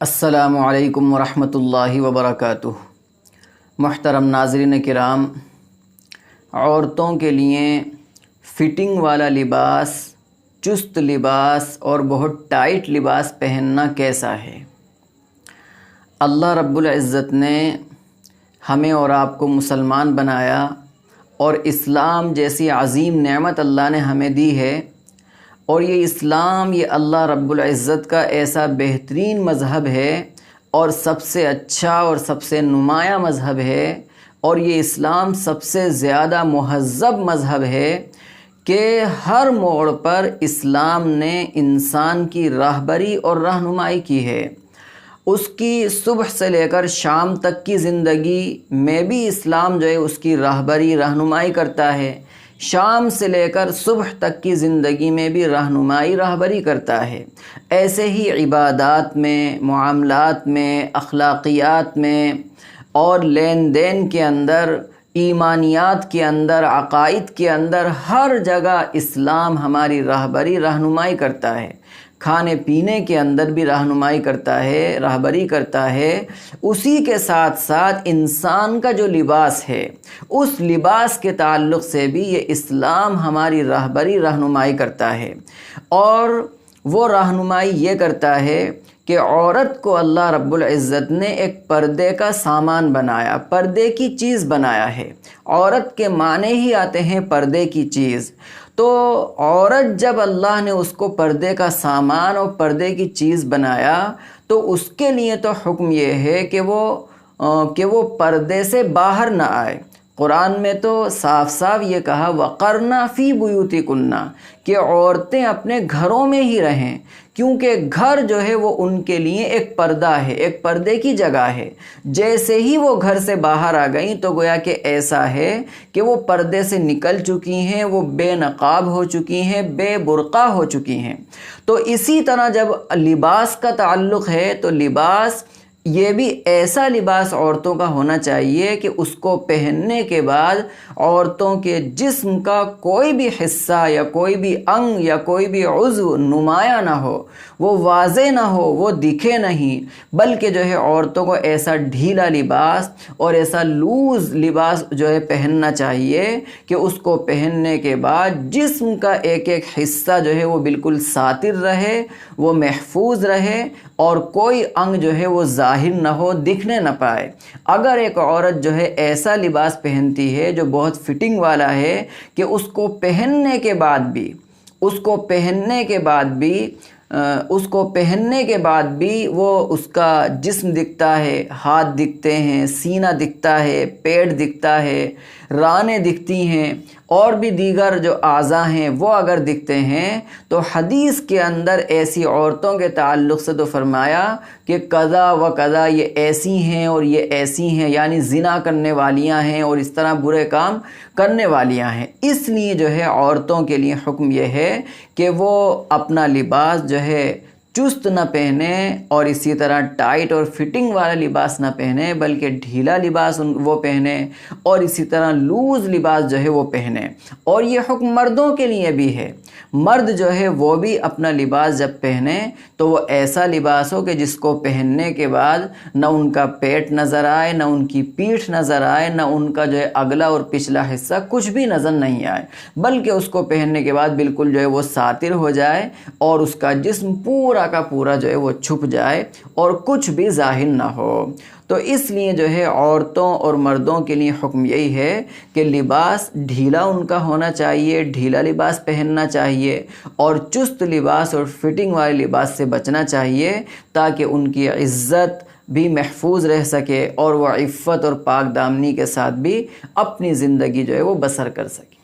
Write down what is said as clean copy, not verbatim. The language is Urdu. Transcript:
السلام علیکم ورحمۃ اللہ وبرکاتہ۔ محترم ناظرین کرام، عورتوں کے لیے فٹنگ والا لباس، چست لباس اور بہت ٹائٹ لباس پہننا کیسا ہے؟ اللہ رب العزت نے ہمیں اور آپ کو مسلمان بنایا اور اسلام جیسی عظیم نعمت اللہ نے ہمیں دی ہے، اور یہ اسلام، یہ اللہ رب العزت کا ایسا بہترین مذہب ہے اور سب سے اچھا اور سب سے نمایاں مذہب ہے، اور یہ اسلام سب سے زیادہ مہذب مذہب ہے کہ ہر موڑ پر اسلام نے انسان کی راہبری اور رہنمائی کی ہے۔ اس کی صبح سے لے کر شام تک کی زندگی میں بھی اسلام جو ہے اس کی راہبری رہنمائی کرتا ہے، شام سے لے کر صبح تک کی زندگی میں بھی راہبری کرتا ہے۔ ایسے ہی عبادات میں، معاملات میں، اخلاقیات میں اور لین دین کے اندر، ایمانیات کے اندر، عقائد کے اندر، ہر جگہ اسلام ہماری رہنمائی کرتا ہے۔ کھانے پینے کے اندر بھی رہنمائی کرتا ہے، راہبری کرتا ہے۔ اسی کے ساتھ ساتھ انسان کا جو لباس ہے، اس لباس کے تعلق سے بھی یہ اسلام ہماری رہنمائی کرتا ہے، اور وہ رہنمائی یہ کرتا ہے کہ عورت کو اللہ رب العزت نے ایک پردے کا سامان بنایا، پردے کی چیز بنایا ہے۔ عورت کے معنی ہی آتے ہیں پردے کی چیز۔ تو عورت جب اللہ نے اس کو پردے کا سامان اور پردے کی چیز بنایا، تو اس کے لیے تو حکم یہ ہے کہ وہ پردے سے باہر نہ آئے۔ قرآن میں تو صاف صاف یہ کہا وَقَرْنَ فِي بُيُوتِكُنَّ کہ عورتیں اپنے گھروں میں ہی رہیں، کیونکہ گھر جو ہے وہ ان کے لیے ایک پردہ ہے، ایک پردے کی جگہ ہے۔ جیسے ہی وہ گھر سے باہر آ گئیں تو گویا کہ ایسا ہے کہ وہ پردے سے نکل چکی ہیں، وہ بے نقاب ہو چکی ہیں، بے برقع ہو چکی ہیں۔ تو اسی طرح جب لباس کا تعلق ہے تو لباس، یہ بھی ایسا لباس عورتوں کا ہونا چاہیے کہ اس کو پہننے کے بعد عورتوں کے جسم کا کوئی بھی حصہ یا کوئی بھی انگ یا کوئی بھی عضو نمایاں نہ ہو، وہ واضح نہ ہو، وہ دکھے نہیں، بلکہ جو ہے عورتوں کو ایسا ڈھیلا لباس اور ایسا لوز لباس جو ہے پہننا چاہیے کہ اس کو پہننے کے بعد جسم کا ایک ایک حصہ جو ہے وہ بالکل ساتر رہے، وہ محفوظ رہے، اور کوئی انگ جو ہے وہ ظاہر نہ ہو، دکھنے نہ پائے۔ اگر ایک عورت جو ہے ایسا لباس پہنتی ہے جو بہت فٹنگ والا ہے کہ اس کو پہننے کے بعد بھی وہ اس کا جسم دکھتا ہے، ہاتھ دکھتے ہیں، سینہ دکھتا ہے، پیٹ دکھتا ہے، رانیں دکھتی ہیں، اور بھی دیگر جو اعضاء ہیں وہ اگر دکھتے ہیں، تو حدیث کے اندر ایسی عورتوں کے تعلق سے تو فرمایا کہ قضا و قضا، یہ ایسی ہیں اور یہ ایسی ہیں، یعنی زنا کرنے والیاں ہیں اور اس طرح برے کام کرنے والیاں ہیں۔ اس لیے جو ہے عورتوں کے لیے حکم یہ ہے کہ وہ اپنا لباس جو ہے چست نہ پہنے، اور اسی طرح ٹائٹ اور فٹنگ والا لباس نہ پہنے، بلکہ ڈھیلا لباس وہ پہنے، اور اسی طرح لوز لباس جو ہے وہ پہنے۔ اور یہ حکم مردوں کے لیے بھی ہے۔ مرد جو ہے وہ بھی اپنا لباس جب پہنے تو وہ ایسا لباس ہو کہ جس کو پہننے کے بعد نہ ان کا پیٹ نظر آئے، نہ ان کی پیٹھ نظر آئے، نہ ان کا جو ہے اگلا اور پچھلا حصہ کچھ بھی نظر نہیں آئے، بلکہ اس کو پہننے کے بعد بالکل جو ہے وہ ساتر ہو جائے، اور اس کا جسم پورا کا پورا جو ہے وہ چھپ جائے اور کچھ بھی ظاہر نہ ہو۔ تو اس لیے جو ہے عورتوں اور مردوں کے لیے حکم یہی ہے کہ لباس ڈھیلا ان کا ہونا چاہیے، ڈھیلا لباس پہننا چاہیے، اور چست لباس اور فٹنگ والے لباس سے بچنا چاہیے، تاکہ ان کی عزت بھی محفوظ رہ سکے اور وہ عفت اور پاک دامنی کے ساتھ بھی اپنی زندگی جو ہے وہ بسر کر سکے۔